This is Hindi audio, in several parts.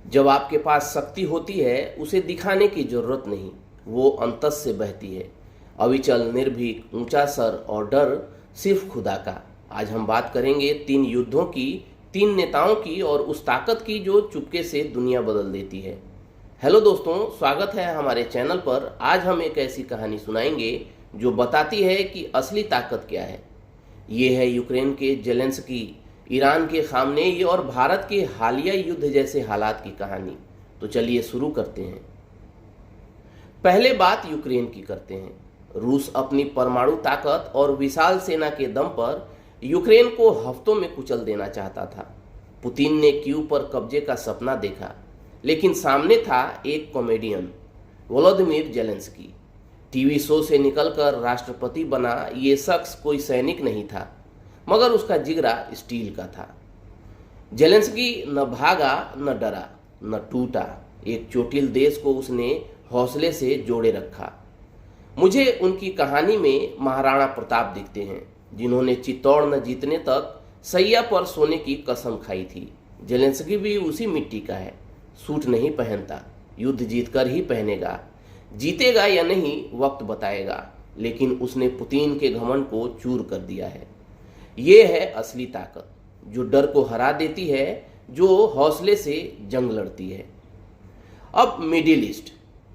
जब आपके पास शक्ति होती है उसे दिखाने की जरूरत नहीं, वो अंतस से बहती है। अविचल, निर्भीक, ऊंचा सर और डर सिर्फ खुदा का। आज हम बात करेंगे 3 युद्धों की, 3 नेताओं की और उस ताकत की जो चुपके से दुनिया बदल देती है। हेलो दोस्तों, स्वागत है हमारे चैनल पर। आज हम एक ऐसी कहानी सुनाएंगे जो बताती है कि असली ताकत क्या है। ये है यूक्रेन के जेलेंस्की, ईरान के खामनेई और भारत के हालिया युद्ध जैसे हालात की कहानी। तो चलिए शुरू करते हैं। पहले बात यूक्रेन की करते हैं। रूस अपनी परमाणु ताकत और विशाल सेना के दम पर यूक्रेन को हफ्तों में कुचल देना चाहता था। पुतिन ने कीव पर कब्जे का सपना देखा, लेकिन सामने था एक comedian, Volodymyr Zelensky. TV show से निकलकर राष्ट्रपति बना ये शख्स कोई सैनिक नहीं था, मगर उसका जिगरा स्टील का था। जेलेंस्की न भागा, न डरा, न टूटा। एक चोटिल देश को उसने हौसले से जोड़े रखा। मुझे उनकी कहानी में महाराणा प्रताप दिखते हैं, जिन्होंने चित्तौड़ न जीतने तक सैया पर सोने की कसम खाई थी। जेलेंस्की भी उसी मिट्टी का है। सूट नहीं पहनता, युद्ध जीतकर ही पहनेगा। जीतेगा या नहीं वक्त बताएगा, लेकिन उसने पुतिन के घमंड को चूर कर दिया है। ये है असली ताकत, जो डर को हरा देती है, जो हौसले से जंग लड़ती है। अब मिडिल ईस्ट,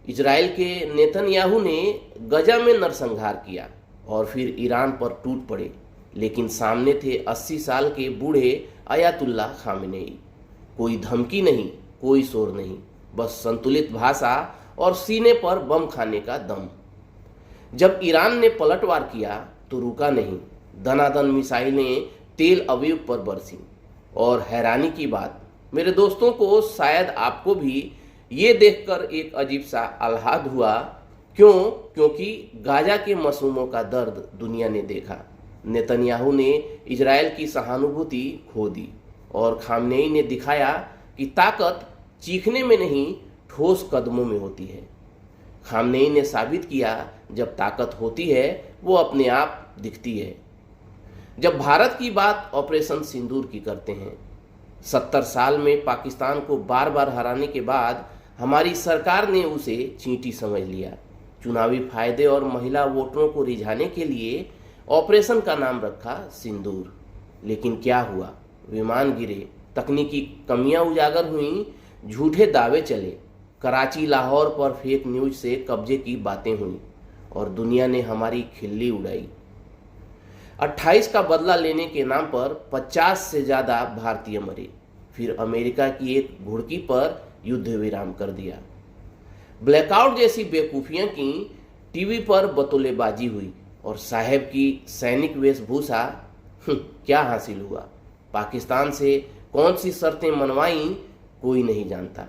इजराइल के नेतन्याहू ने गजा में नरसंहार किया और फिर ईरान पर टूट पड़े, लेकिन सामने थे 80 साल के बूढ़े अयातुल्ला खामेनेई। कोई धमकी नहीं, कोई शोर नहीं, बस संतुलित भाषा और सीने पर बम खाने का दम। जब ईरान ने पलटवार किया तो रुका नहीं। दनादन मिसाइलें तेल अवीव पर बरसीं। और हैरानी की बात, मेरे दोस्तों को, शायद आपको भी ये देखकर एक अजीब सा आह्लाद हुआ। क्योंकि गाजा के मासूमों का दर्द दुनिया ने देखा। नेतन्याहू ने इजराइल की सहानुभूति खो दी और खामनेई ने दिखाया कि ताकत चीखने में नहीं, ठोस कदमों में होती है। खामनेई ने साबित किया, जब ताकत होती है वो अपने आप दिखती है। जब भारत की बात ऑपरेशन सिंदूर की करते हैं, 70 साल में पाकिस्तान को बार बार हराने के बाद हमारी सरकार ने उसे चींटी समझ लिया। चुनावी फायदे और महिला वोटरों को रिझाने के लिए ऑपरेशन का नाम रखा सिंदूर। लेकिन क्या हुआ? विमान गिरे, तकनीकी कमियां उजागर हुई, झूठे दावे चले, कराची लाहौर पर फेक न्यूज से कब्जे की बातें हुई और दुनिया ने हमारी खिल्ली उड़ाई। 28 का बदला लेने के नाम पर 50 से ज़्यादा भारतीय मरे। फिर अमेरिका की एक घुड़की पर युद्ध विराम कर दिया। ब्लैकआउट जैसी बेवकूफ़ियाँ की, टीवी पर बतौलेबाजी हुई और साहेब की सैनिक वेशभूषा। क्या हासिल हुआ? पाकिस्तान से कौन सी शर्तें मनवाई, कोई नहीं जानता।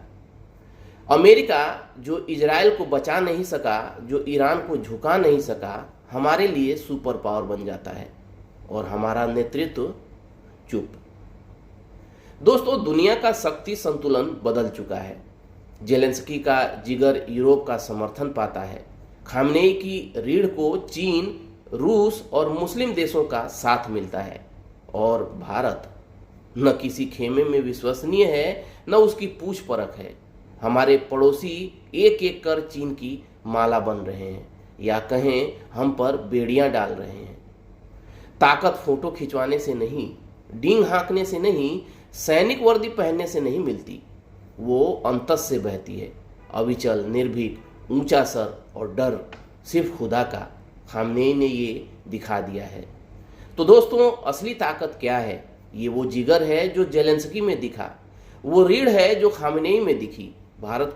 अमेरिका जो इजराइल को बचा नहीं सका, जो ईरान को झुका नहीं सका, हमारे लिए सुपर पावर बन जाता है और हमारा नेतृत्व चुप। दोस्तों, दुनिया का शक्ति संतुलन बदल चुका है। जेलेंस्की का जिगर यूरोप का समर्थन पाता है। खामनेई की रीढ़ को चीन, रूस और मुस्लिम देशों का साथ मिलता है। और भारत न किसी खेमे में विश्वसनीय है, न उसकी पूछ परख है। हमारे पड़ोसी एक एक कर चीन की माला बन रहे हैं, या कहें हम पर बेड़ियां डाल रहे हैं। ताकत फोटो खिंचवाने से नहीं, डींग हाँकने से नहीं, सैनिक वर्दी पहनने से नहीं मिलती, वो अंतस से बहती है। अविचल, निर्भीक, ऊंचा सर और डर सिर्फ खुदा का। खामनेई ने ये दिखा दिया है। तो दोस्तों, असली ताकत क्या है? ये वो जिगर है जो जेलेंस्की में दिखा, वो रीढ़ है जो खामनेई में दिखी। भारत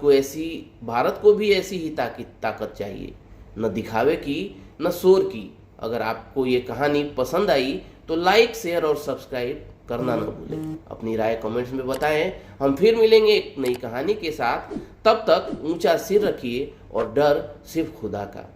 को भी ऐसी ही ताकत चाहिए, न दिखावे की, न शोर की। अगर आपको ये कहानी पसंद आई तो लाइक, शेयर और सब्सक्राइब करना न भूलें। अपनी राय कमेंट्स में बताएं। हम फिर मिलेंगे एक नई कहानी के साथ। तब तक ऊंचा सिर रखिए और डर सिर्फ खुदा का।